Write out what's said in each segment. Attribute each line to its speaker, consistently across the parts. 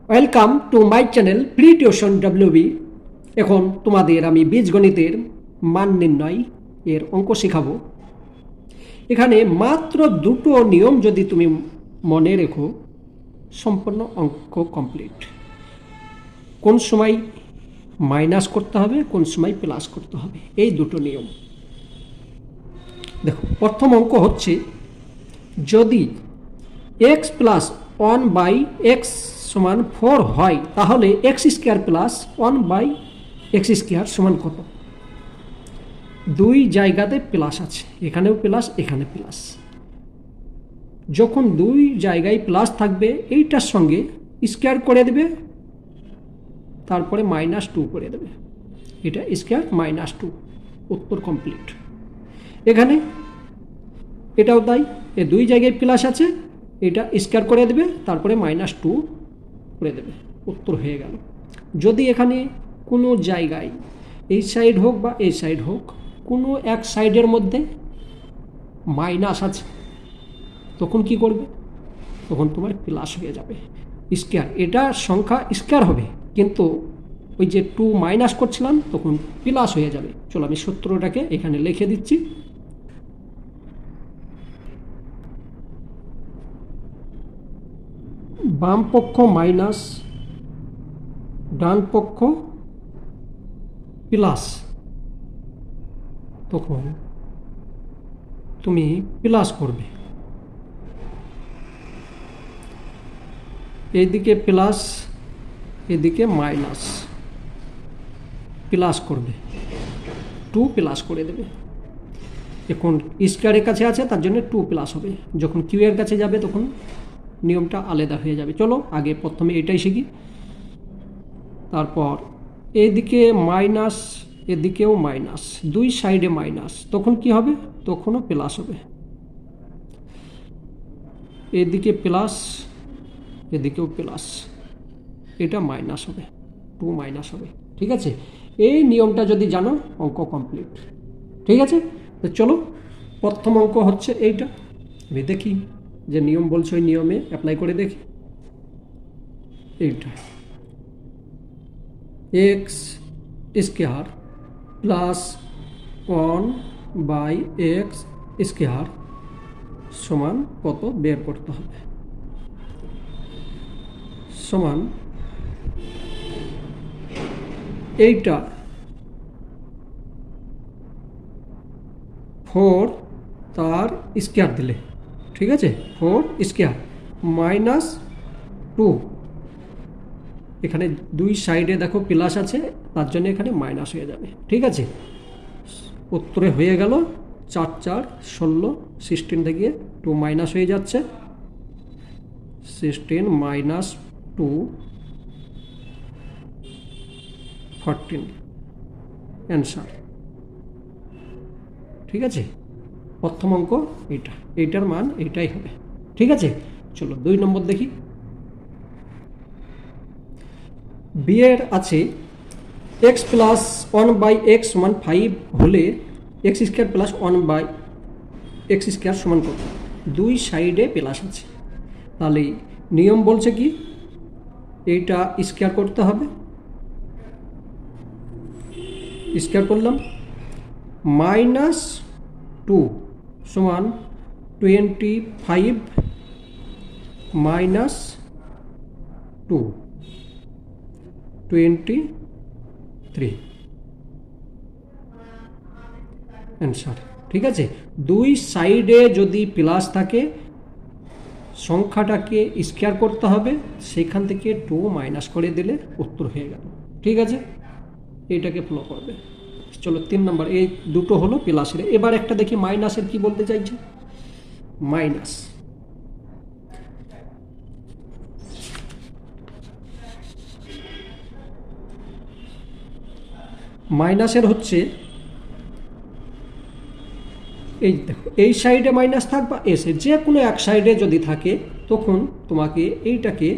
Speaker 1: Welcome to my channel pre tuition WB. এখন তোমাদের আমি বীজগণিতের মান নির্ণয় এর অঙ্ক শেখাবো। এখানে মাত্র দুটো নিয়ম যদি তুমি মনে রেখো, সম্পূর্ণ অঙ্ক কমপ্লিট। কোন সময় মাইনাস করতে হবে, কোন সময় প্লাস করতে হবে, এই দুটো নিয়ম। দেখো, প্রথম অঙ্ক হচ্ছে, যদি এক্স প্লাস 1/x সমান 4 হয়, তাহলে x square plus 1/x square সমান কত? দুই জায়গাতে প্লাস আছে, এখানেও প্লাস, এখানে প্লাস। যখন দুই জায়গায় প্লাস থাকবে, এইটার সঙ্গে স্কোয়ার করে দেবে, তারপরে -2 করে দেবে। এটা স্কোয়ার -2, উত্তর কমপ্লিট। এখানে এটাও তাই, এ দুই জায়গায় প্লাস আছে, এটা স্কোয়ার করে দেবে, তারপরে -2 করে দেবে, উত্তর হয়ে গেল। যদি এখানে কোনো জায়গায় এই সাইড হোক বা এই সাইড হোক, কোনো এক সাইডের মধ্যে মাইনাস আছে, তখন কি করবে? তখন তোমার প্লাস হয়ে যাবে, স্কোয়ার। এটা সংখ্যা স্কোয়ার হবে, কিন্তু ওই যে 2 মাইনাস করছিলাম, তখন প্লাস হয়ে যাবে। চলো আমি সূত্রটাকে এখানে লিখে দিচ্ছি। বাম পক্ষ মাইনাস, ডান পক্ষ প্লাস, তখন তুমি প্লাস করবে। এইদিকে প্লাস, এদিকে মাইনাস, প্লাস করবে, 2 প্লাস করে দেবে। এখন স্কোয়ারের কাছে আছে, তার জন্য 2 প্লাস হবে। যখন কিউ এর কাছে যাবে, তখন নিয়মটা আলাদা হয়ে যাবে। চলো আগে প্রথমে এটাই শিখি। তারপর এদিকে মাইনাস, এদিকেও মাইনাস, দুই সাইডে মাইনাস, তখন কি হবে? তখনও প্লাস হবে। এদিকে প্লাস, এদিকেও প্লাস, এটা মাইনাস হবে, 2 মাইনাস হবে। ঠিক আছে, এই নিয়মটা যদি জানো, অঙ্ক কমপ্লিট। ঠিক আছে, তো চলো প্রথম অঙ্ক হচ্ছে এইটা। আমি দেখি যে নিয়ম বলছে, ওই নিয়মে অ্যাপ্লাই করে দেখি। এইটা x square plus 1/x square সমান কত বের করতে হবে। সমান এইটা 4 তার স্কোয়ার দিলে, ঠিক আছে, 4 স্কোয়ার -2, এখানে দুই সাইডে দেখো প্লাস আছে, তার জন্য এখানে মাইনাস হয়ে যাবে। ঠিক আছে, উত্তরে হয়ে গেল 4 4 16, 16 থেকে 2 মাইনাস হয়ে যাচ্ছে, 16 - 2 14 অ্যান্সার। ঠিক আছে, প্রথম অঙ্ক এইটা, এইটার মান এইটাই হবে। ঠিক আছে, চলো 2 নম্বর দেখি। বিয়ের আছে এক্স প্লাস 1/x সমান 5 হলে x square plus 1/x square সমান কত? দুই সাইডে প্লাস আছে, তাহলে নিয়ম বলছে কি, এইটা স্কোয়ার করতে হবে। স্কোয়ার করলাম, -2 সমান 25 -2 23 অ্যান্সার। ঠিক আছে, দুই সাইডে যদি প্লাস থাকে, সংখ্যাটাকে স্কোয়ার করতে হবে, সেখান থেকে 2 মাইনাস করে দিলে উত্তর হয়ে গেল। ঠিক আছে, এইটাকে ফলো করবে। চলো 3 নম্বর, এই দুটো হলো প্লাসের। এবার একটা দেখি মাইনাসের কি বলতে চাইছে। মাইনাস মাইনাসের হচ্ছে, এই দেখো, এই সাইডে মাইনাস থাক বা এসে যে কোনো এক সাইডে যদি থাকে, তখন তোমাকে এইটাকে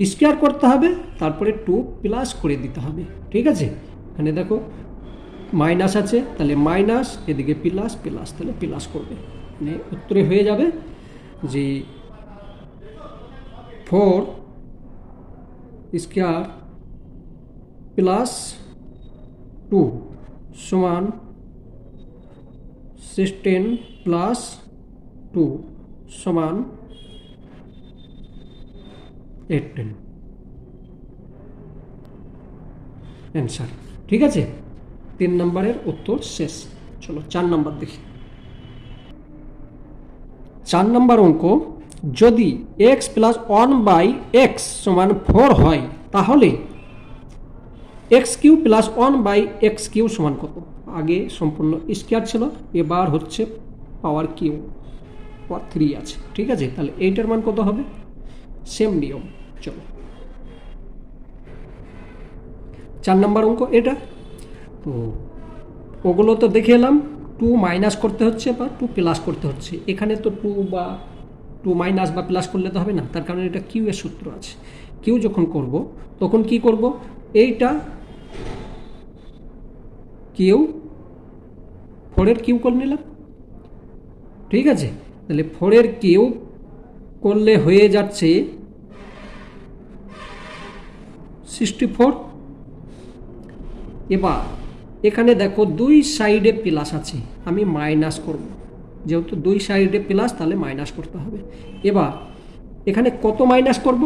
Speaker 1: স্কোয়ার করতে হবে, তারপরে 2 প্লাস করে দিতে হবে। ঠিক আছে, এখানে দেখো মাইনাস আছে, তাহলে মাইনাস, এদিকে প্লাস, প্লাস, তাহলে প্লাস করবে, মানে উত্তরে হয়ে যাবে যে 4 স্কোয়ার প্লাস 2 সমান 16 প্লাস 2 সমান 18 অ্যান্সার। ঠিক আছে, 3 নম্বরের উত্তর শেষ। চলো 4 নম্বর দেখি। 4 নম্বর অঙ্ক, যদি x প্লাস 1/x সমান 4 হয় তাহলে x Q plus 1/x Q সমান কত? আগে সম্পূর্ণ স্কোয়ার ছিল, এবার হচ্ছে পাওয়ার কিউ, পাওয়ার 3 আছে। ঠিক আছে, তাহলে এইটার মান কত হবে? সেম নিয়ম। চলো 4 নম্বর অঙ্ক এটা। তো ওগুলো তো দেখে এলাম, 2 মাইনাস করতে হচ্ছে বা 2 প্লাস করতে হচ্ছে। এখানে তো 2 মাইনাস বা প্লাস করলে তো হবে না, তার কারণে এটা কিউ এর সূত্র আছে। কিউ যখন করব তখন কি করব, এইটা কিউ 4 কিউ করে নিলাম। ঠিক আছে, তাহলে 4 কিউ করলে হয়ে যাচ্ছে 64। এবার এখানে দেখো 2 সাইডে প্লাস আছে, আমি মাইনাস করব, যেহেতু 2 সাইডে প্লাস তাহলে মাইনাস করতে হবে। এবার এখানে কত মাইনাস করব?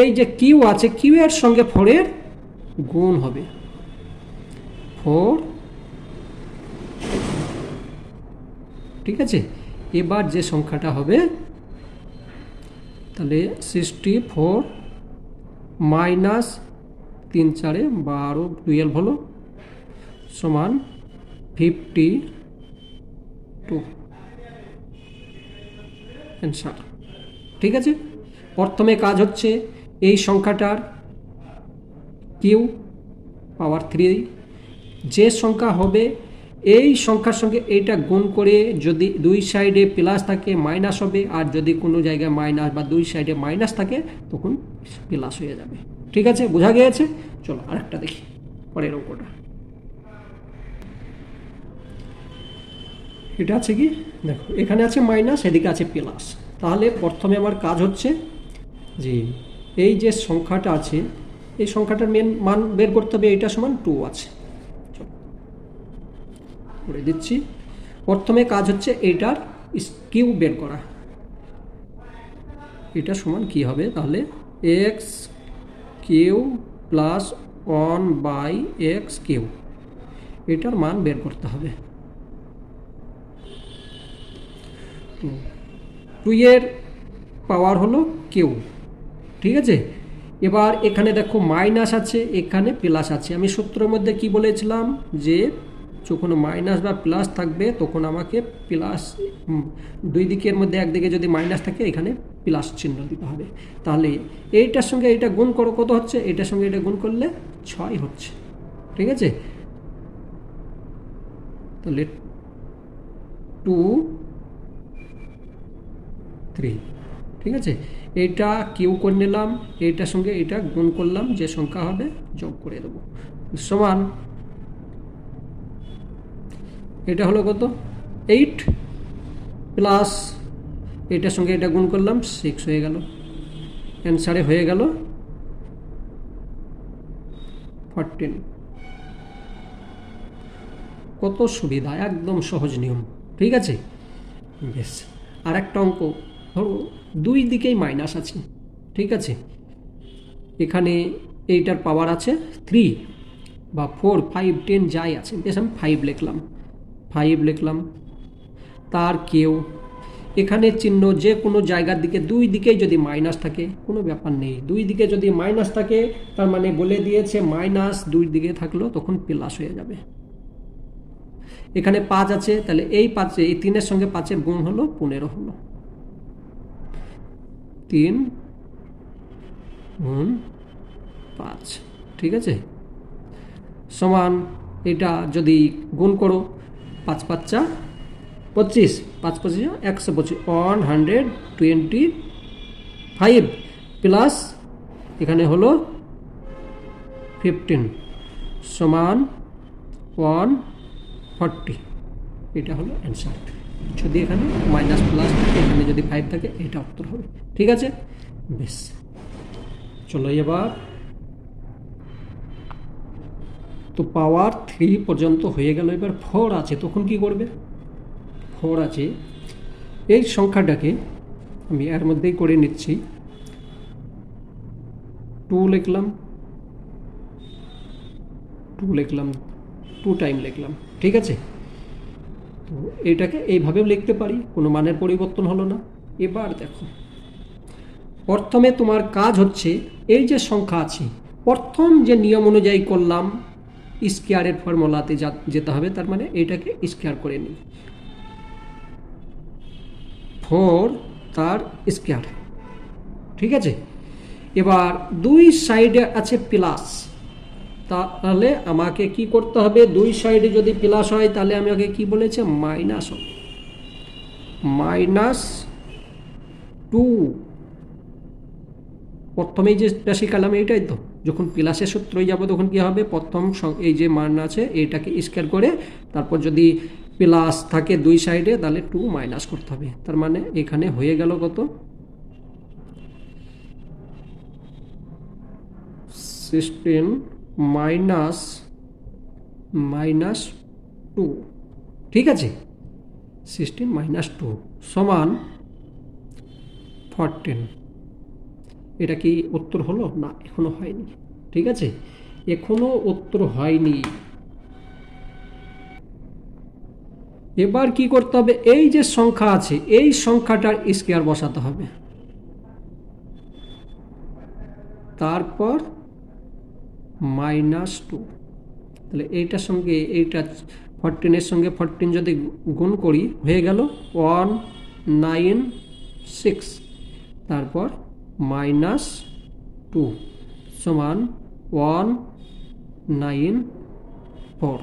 Speaker 1: এই যে কিউ আছে, কিউ এর সঙ্গে 4 গুণ হবে, 4। ঠিক আছে, এবার যে সংখ্যাটা হবে তাহলে 64 মাইনাস 3 4 12 12 হলো সমান 52 অ্যান্সার। ঠিক আছে, প্রথমে কাজ হচ্ছে এই সংখ্যাটার কিউ পাওয়ার 3, যে সংখ্যা হবে এই সংখ্যার সঙ্গে এইটা গুণ করে যদি 2 সাইডে প্লাস থাকে মাইনাস হবে, আর যদি কোনো জায়গায় মাইনাস বা 2 সাইডে মাইনাস থাকে তখন প্লাস হয়ে যাবে। ঠিক আছে, বোঝা গিয়েছে? চলো আরেকটা দেখি, পরের অঙ্কটা। এটা আছে কি, দেখো এখানে আছে মাইনাস, এদিকে আছে প্লাস। তাহলে প্রথমে আমার কাজ হচ্ছে যে এই যে সংখ্যাটা আছে এই সংখ্যাটার মান বের করতে হবে, এইটা সমান 2 আছে। করে দিচ্ছি। প্রথমে কাজ হচ্ছে এইটার কিউ বের করা। এটা সমান কি হবে তাহলে? x Q plus 1/x Q, এটার মান বের করতে হবে। 2 এর পাওয়ার হলো কিউ। ঠিক আছে, এবার এখানে দেখো মাইনাস আছে, এখানে প্লাস আছে। আমি সূত্রের মধ্যে কি বলেছিলাম যে যখন মাইনাস বা প্লাস থাকবে তখন আমাকে প্লাস 2 দিকের মধ্যে একদিকে যদি মাইনাস থাকে এখানে প্লাস চিহ্ন দিতে হবে। তাহলে এইটার সঙ্গে এইটা গুণ করো, কত হচ্ছে? এইটার সঙ্গে এটা গুণ করলে 6 হচ্ছে। ঠিক আছে, তাহলে 2 3। ঠিক আছে, এইটা কিউ করে নিলাম, এইটার সঙ্গে এটা গুণ করলাম, যে সংখ্যা হবে যোগ করে দেবো, সমান এটা হলো কত? 8 প্লাস এটার সঙ্গে এটা গুণ করলাম 6 হয়ে গেল। অ্যান্সারে হয়ে গেল 14। কত সুবিধা, একদম সহজ নিয়ম। ঠিক আছে, বেশ। আর একটা অঙ্ক ধরো 2 দিকেই মাইনাস আছে। ঠিক আছে, এখানে এইটার পাওয়ার আছে 3 বা 4 5 10 যাই আছে, বেশ আমি 5 লিখলাম, তার কেউ এখানে চিহ্ন যে কোনো জায়গার দিকে 2 দিকেই যদি মাইনাস থাকে কোনো ব্যাপার নেই। 2 দিকে যদি মাইনাস থাকে তার মানে বলে দিয়েছে মাইনাস 2 দিকে থাকলো তখন প্লাস হয়ে যাবে। এখানে 5 আছে, তাহলে এই 3-এর সঙ্গে 5-এর গুণ হলো 15 হলো। 3 গুণ 5। ঠিক আছে, সমান এটা যদি গুণ করো 5 5 25, 5 25 125, 125 প্লাস এখানে হলো 15 সমান 140। এটা হলো অ্যান্সার। যদি এখানে মাইনাস প্লাস থাকে, এখানে যদি 5 থাকে, এটা উত্তর হবে। ঠিক আছে, বেশ। চলো এবার তো পাওয়ার 3 পর্যন্ত হয়ে গেল, এবার 4 আছে, তখন কি করবে? 4 আছে, এই সংখ্যাটাকে আমি এর মধ্যেই করে নিচ্ছি, 2 লিখলাম, 2 টাইম লিখলাম, ঠিক আছে? তো এটাকে এইভাবেও লিখতে পারি, কোনো মানের পরিবর্তন হলো না। এবার দেখো, প্রথমে তোমার কাজ হচ্ছে এই যে সংখ্যা আছে, প্রথম যে নিয়ম অনুযায়ী করলাম, স্কোয়ারের ফর্মুলাতে যেতে হবে, তার মানে এটাকে স্কোয়ার করে নিই, 4 তার স্কোয়ার, ঠিক আছে? এবার দুই সাইডে আছে প্লাস, তাহলে আমাকে কি করতে হবে? দুই সাইডে যদি প্লাস হয় তাহলে আমি আগে কি বলেছি? মাইনাস হবে, -2। প্রথমেই যেটা শিখালাম এইটাই তো, যখন প্লাসের সূত্রে যাব তখন কি হবে? প্রথম এই যে মান আছে এইটাকে স্কয়ার করে, তারপর যদি প্লাস থাকে দুই সাইডে তাহলে 2 মাইনাস করতে হবে। তার মানে এখানে হয়ে গেল কত? 16 মাইনাস 2, ঠিক আছে? 16 - 2 সমান 14। এটা কি উত্তর হলো? না, এখনো হয়নি, ঠিক আছে? এখনো উত্তর হয়নি। এবার কি করতে হবে? এই যে সংখ্যা আছে এই সংখ্যাটার স্কয়ার বসাতে হবে, তারপর -2। তাহলে এইটার সঙ্গে এইটা 14 সঙ্গে 14 যদি গুণ করি হয়ে গেল 196, তারপর -2 সমান 194,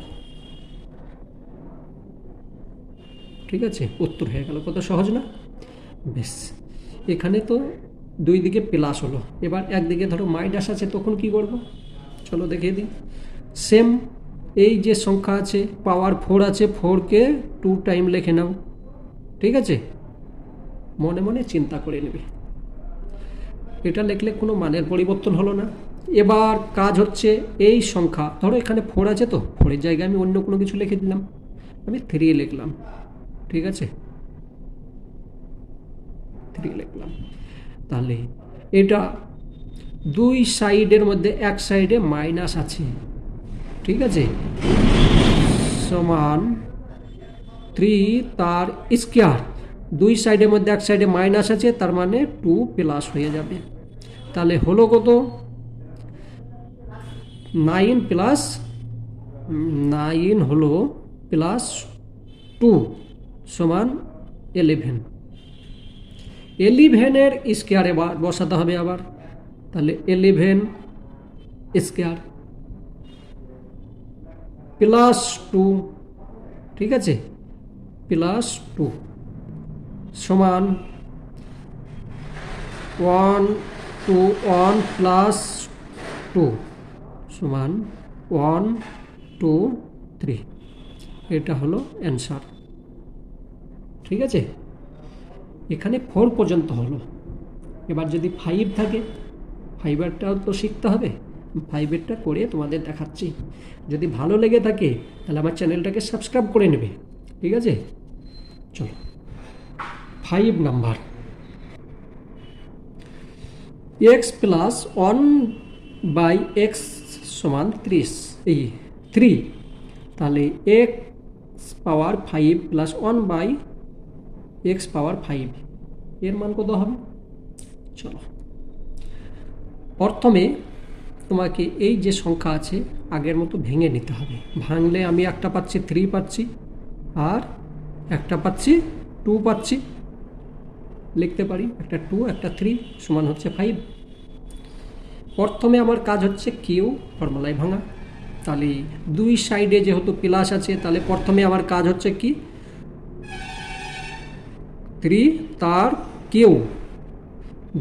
Speaker 1: ঠিক আছে? উত্তর হয়ে গেল। কত সহজ না? বেশ, এখানে তো দুই দিকে প্লাস হলো, এবার একদিকে ধরো মাইনাস আছে, তখন কি করব? চলো দেখিয়ে দিই। সেম, এই যে সংখ্যা আছে পাওয়ার 4 আছে, 4কে 2 টাইম লিখে নাও, ঠিক আছে? মনে মনে চিন্তা করে নেবে, এটা লিখলে কোনো মানের পরিবর্তন হলো না। এবার কাজ হচ্ছে এই সংখ্যা, ধরো এখানে 4 আছে, তো 4-এর জায়গায় আমি অন্য কোনো কিছু লিখে দিলাম, আমি 3 লিখলাম, ঠিক আছে? 3 লিখলাম। তাহলে এটা দুই সাইডের মধ্যে এক সাইডে মাইনাস আছে, ঠিক আছে? সমান 3 তার স্কয়ার, দুই সাইডের মধ্যে এক সাইডে মাইনাস আছে, তার মানে 2 প্লাস হয়ে যাবে। তাহলে হলো কত? 9 প্লাস 9 হলো +2 সমান 11। 11-এর স্কয়ার এবার বসাতে হবে আবার, তাহলে 11 স্কয়ার +2, ঠিক আছে? +2 সমান 1 + 2 সমান 1 2 3। এটা হলো অ্যান্সার, ঠিক আছে? এখানে 4 পর্যন্ত হলো। এবার যদি 5 থাকে, 5-এরটাও তো শিখতে হবে, 5-এরটা করে তোমাদের দেখাচ্ছি। যদি ভালো লেগে থাকে তাহলে আমার চ্যানেলটাকে সাবস্ক্রাইব করে নেবে, ঠিক আছে? চলো 5 নাম্বার, x + 1/x সমান 30, এই 3। তাহলে x পাওয়ার 5 + 1/x পাওয়ার 5, এর মান কত হবে? চলো প্রথমে তোমাকে এই যে সংখ্যা আছে আগের মতো ভেঙে নিতে হবে। ভাঙলে আমি একটা পাচ্ছি 3 পাচ্ছি, আর একটা পাচ্ছি 2 পাচ্ছি, লিখতে পারি একটা 2 একটা 3 সমান হচ্ছে 5। প্রথমে আমার কাজ হচ্ছে কিউ ফর্মুলায় ভাঙা, তাহলে দুই সাইডে যেহেতু প্লাস আছে, তাহলে প্রথমে আমার কাজ হচ্ছে কি 3 তার কিউ,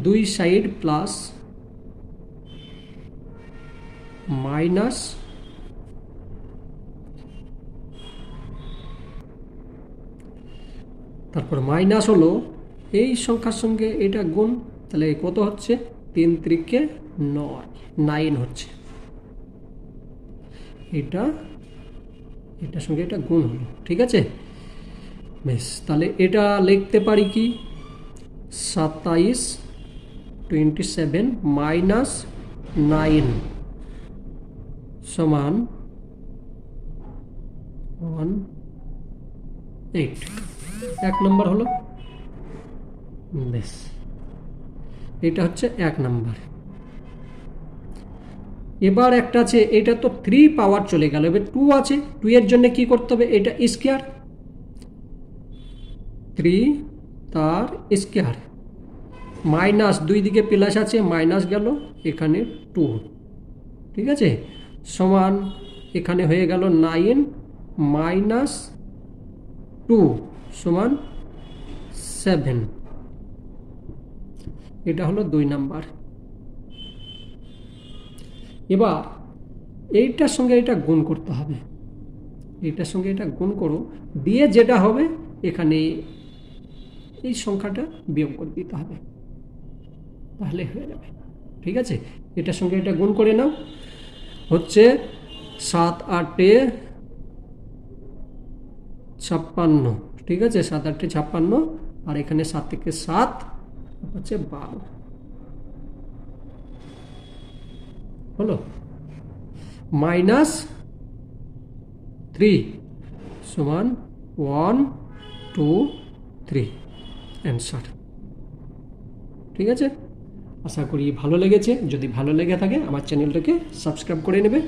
Speaker 1: দুই সাইড প্লাস মাইনাস, তারপর মাইনাস হলো এই সংখ্যার সঙ্গে এটা গুণ, তাহলে কত হচ্ছে 3 × 9 হচ্ছে, এটার সঙ্গে এটা গুণ হলো, ঠিক আছে। বেশ, তাহলে এটা লিখতে পারি কি 27 মাইনাস 9 সমান 18, 1 নম্বর হলো। বেশ, এটা হচ্ছে 1 নম্বর। এবার একটা আছে, এটা তো 3 পাওয়ার চলে গেল, এবার 2 আছে, 2 এর জন্য কি করতে হবে, এটা স্কয়ার, 3 তার স্কয়ার মাইনাস 2 দিকে প্লাস আছে, মাইনাস গেল, এখানে 2, ঠিক আছে, সমান এখানে হয়ে গেল 9 মাইনাস 2 সমান 7, এটা হলো 2 নাম্বার। এবার এইটার সঙ্গে এটা গুণ করতে হবে, এইটার সঙ্গে এটা গুণ করো, দিয়ে যেটা হবে এখানে এই সংখ্যাটা বিয়োগ করে দিতে হবে, তাহলে হয়ে যাবে, ঠিক আছে। এটার সঙ্গে এটা গুণ করে নাও, হচ্ছে 7 8 56, ঠিক আছে, 7 8 56, আর এখানে 7 থেকে 7 হচ্ছে 12 হলো, মাইনাস 3 সমান 1 2 3 অ্যান্সার, ঠিক আছে। আশা করি ভালো লেগেছে, যদি ভালো লেগে থাকে আমার চ্যানেলটাকে সাবস্ক্রাইব করে নেবে।